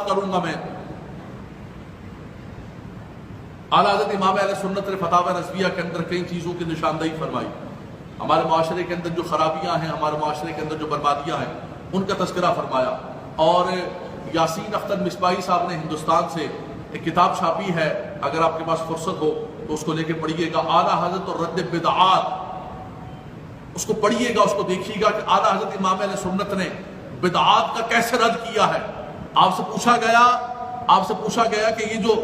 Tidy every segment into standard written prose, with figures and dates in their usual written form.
کروں گا میں۔ اعلیٰ حضرت امام اہل سنت نے فتاوی رضویہ کے اندر کئی چیزوں کی نشاندہی فرمائی۔ ہمارے معاشرے کے اندر جو خرابیاں ہیں، ہمارے معاشرے کے اندر جو بربادیاں ہیں، ان کا تذکرہ فرمایا۔ اور یاسین اختر مصباحی صاحب نے ہندوستان سے ایک کتاب چھاپی ہے، اگر آپ کے پاس فرصت ہو تو اس کو لے کے پڑھیے گا، اعلیٰ حضرت اور رد بدعات۔ اس کو پڑھیے گا، اس کو دیکھیے گا کہ اعلیٰ حضرت امام اہل سنت نے بدعات کا کیسے رد کیا ہے۔ آپ سے پوچھا گیا کہ یہ جو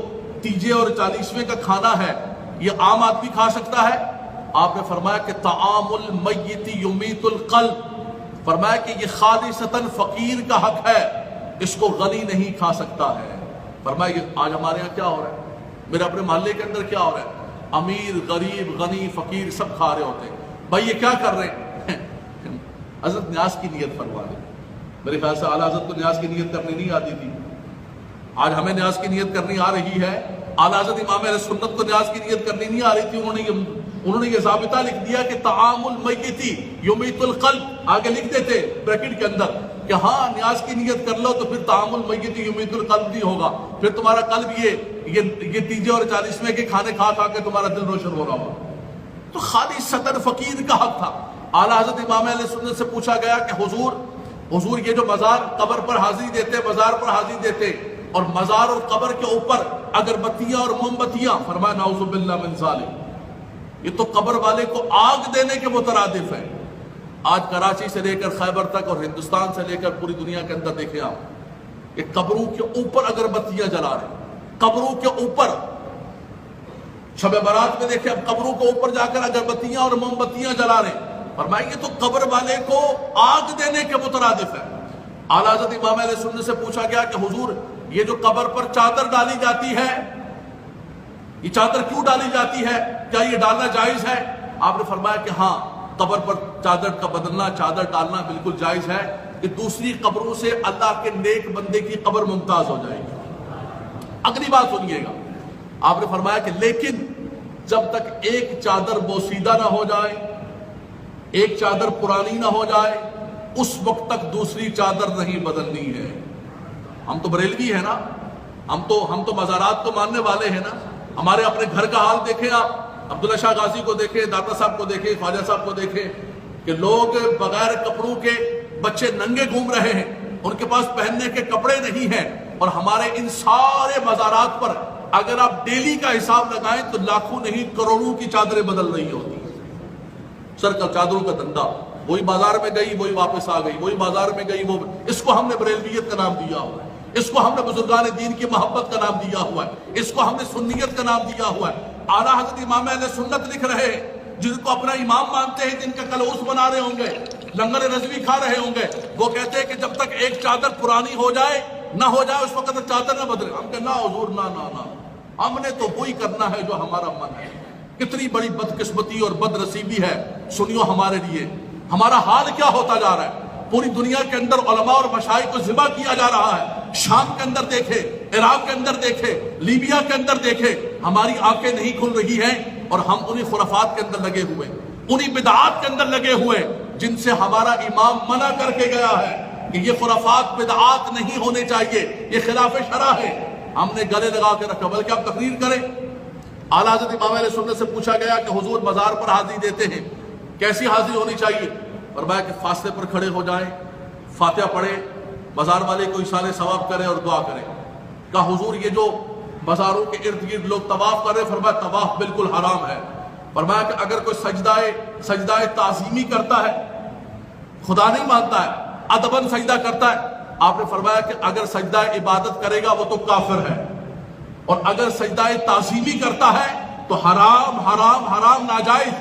تیجے اور 40ویں کا کھانا ہے یہ عام آدمی کھا سکتا ہے؟ آپ نے فرمایا کہ طعام المیت یمیت القلب، فرمایا کہ یہ خالصتاً فقیر کا حق ہے، اس کو غنی نہیں کھا سکتا ہے۔ فرمایا کہ آج ہمارے ہاں کیا ہو رہا ہے، میرے اپنے محلے کے اندر کیا ہو رہا ہے، امیر غریب غنی فقیر سب کھا رہے ہوتے ہیں۔ بھائی یہ کیا کر رہے ہیں؟ حضرت نیاز کی نیت فرما دیں۔ میرے خیال سے اعلیٰ حضرت کو نیاز کی نیت کرنی نہیں آتی تھی، آج ہمیں نیاز کی نیت کرنی آ رہی ہے۔ اعلیٰ حضرت امام اہل سنت کو نیاز کی نیت کرنی نہیں آ رہی تھی، انہوں نے یہ ضابطہ لکھ دیا کہ طعام المیت یمیت القلب، آگے لکھ دیتے بریکٹ کے اندر کہ ہاں نیاز کی نیت کر لو تو پھر طعام المیت یمیت القلب نہیں ہوگا، پھر تمہارا قلب یہ تیجے اور 40ویں کے کھانے کھا کے تمہارا دل روشن ہو رہا ہوگا۔ تو خالصتاً فقیر کا حق تھا۔ اعلیٰ حضرت امام اہل سنت سے پوچھا گیا کہ حضور یہ جو مزار قبر پر حاضری دیتے، مزار پر حاضری دیتے، اور مزار اور قبر کے اوپر اگربتیاں اور موم بتیاں، فرمایا نعوذ باللہ من ذالک، یہ تو قبر والے کو آگ دینے کے مترادف ہے۔ آج کراچی سے لے کر خیبر تک اور ہندوستان سے لے کر پوری دنیا کے اندر دیکھیں آپ، یہ قبروں کے اوپر اگربتیاں جلا رہے ہیں، قبروں کے اوپر۔ شب برات میں دیکھیں اب قبروں کے اوپر جا کر اگربتیاں اور موم بتیاں جلا رہے ہیں، فرمایا یہ تو قبر والے کو آگ دینے کے مترادف ہے۔ اعلیٰ حضرت امام اہل سنت سے پوچھا گیا کہ حضور یہ جو قبر پر چادر ڈالی جاتی ہے، یہ چادر کیوں ڈالی جاتی ہے، کیا یہ ڈالنا جائز ہے؟ آپ نے فرمایا کہ ہاں، قبر پر چادر کا بدلنا، چادر ڈالنا بالکل جائز ہے، کہ دوسری قبروں سے اللہ کے نیک بندے کی قبر ممتاز ہو جائے گی۔ اگلی بات سنیے گا، آپ نے فرمایا کہ لیکن جب تک ایک چادر بوسیدہ نہ ہو جائے، ایک چادر پرانی نہ ہو جائے، اس وقت تک دوسری چادر نہیں بدلنی ہے۔ ہم تو بریلوی ہیں نا، ہم تو مزارات کو ماننے والے ہیں نا۔ ہمارے اپنے گھر کا حال دیکھیں آپ، عبداللہ شاہ غازی کو دیکھیں، داتا صاحب کو دیکھیں، خواجہ صاحب کو دیکھیں کہ لوگ بغیر کپڑوں کے بچے ننگے گھوم رہے ہیں، ان کے پاس پہننے کے کپڑے نہیں ہیں، اور ہمارے ان سارے مزارات پر اگر آپ ڈیلی کا حساب لگائیں تو لاکھوں نہیں کروڑوں کی چادریں بدل رہی ہوتی ہیں۔ سر کا چادروں کا دندا، وہی بازار میں گئی وہی واپس آ گئی، وہی بازار میں گئی وہ، اس کو ہم نے بریلویت کا نام دیا ہوا ہے، اس کو ہم نے بزرگان دین کی محبت کا نام دیا ہوا ہے، اس کو ہم نے سنیت کا نام دیا ہوا ہے۔ اعلیٰ حضرت امام اہل سنت لکھ رہے ہیں، جن کو اپنا امام مانتے ہیں، جن کا کلوس بنا رہے ہوں گے، لنگر رضوی کھا رہے ہوں گے، وہ کہتے ہیں کہ جب تک ایک چادر پرانی ہو جائے نہ ہو جائے اس وقت تک چادر نہ بدلے۔ ہم کہتے ہیں نہ حضور، نہ، ہم نے تو وہی کرنا ہے جو ہمارا من ہے۔ کتنی بڑی بدقسمتی اور بد نصیبی ہے، سنیو ہمارے لیے، ہمارا حال کیا ہوتا جا رہا ہے۔ پوری دنیا کے اندر علماء اور مشائخ کو ذبح کیا جا رہا ہے، شام کے اندر دیکھے، عراق کے اندر دیکھے، لیبیا کے اندر دیکھے، ہماری آنکھیں نہیں کھل رہی ہیں، اور ہم انہی خرافات کے اندر لگے ہوئے، انہی بدعات کے اندر لگے ہوئے جن سے ہمارا امام منع کر کے گیا ہے کہ یہ خرافات بدعات نہیں ہونے چاہیے، یہ خلاف شرع ہے۔ ہم نے گلے لگا کے رکھا، بلکہ آپ تقریر کریں۔ اعلیٰ حضرت امام اہل سنت سے پوچھا گیا کہ حضور مزار پر حاضری دیتے ہیں، کیسی حاضری ہونی چاہیے؟ فرمایا کہ فاصلے پر کھڑے ہو جائیں، فاتحہ پڑھیں، مزار والے کو ایصال ثواب کریں اور دعا کریں۔ کہا حضور یہ جو مزاروں کے ارد گرد لوگ طواف کر رہے ہیں، فرمایا طواف بالکل حرام ہے۔ فرمایا کہ اگر کوئی سجدہ تعظیمی کرتا ہے، خدا نہیں مانتا ہے، ادباً سجدہ کرتا ہے، آپ نے فرمایا کہ اگر سجدہ عبادت کرے گا وہ تو کافر ہے، اور اگر سجدہ تعظیمی کرتا ہے تو حرام حرام حرام ناجائز۔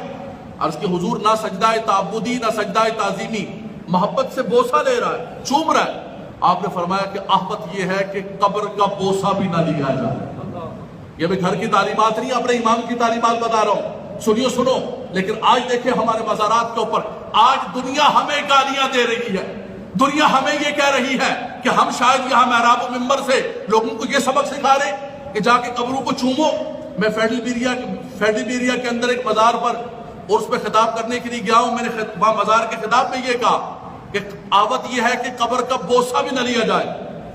عرض کہ حضور نہ سجدہ تعبدی نہ سجدہ تعظیمی، محبت سے بوسہ لے رہا ہے، چوم رہا ہے۔ آپ نے فرمایا کہ احمد یہ ہے کہ قبر کا بوسہ بھی نہ لیا جائے۔ یہ میں گھر کی تعلیمات نہیں، اپنے امام کی تعلیمات بتا رہا ہوں، سنو۔ لیکن آج دیکھیں ہمارے مزارات کے اوپر، آج دنیا ہمیں گالیاں دے رہی ہے، دنیا ہمیں یہ کہہ رہی ہے کہ ہم شاید یہاں محراب و منبر سے لوگوں کو یہ سبق سکھا رہے کہ جا کے قبروں کو چومو۔ میں فیڈیبیریا کے اندر ایک مزار پر اور اس پہ خطاب کرنے کے لیے گیا ہوں، میں نے وہاں مزار کے خطاب میں یہ کہا کہ آوت یہ ہے کہ قبر کا بوسہ بھی نہ لیا جائے۔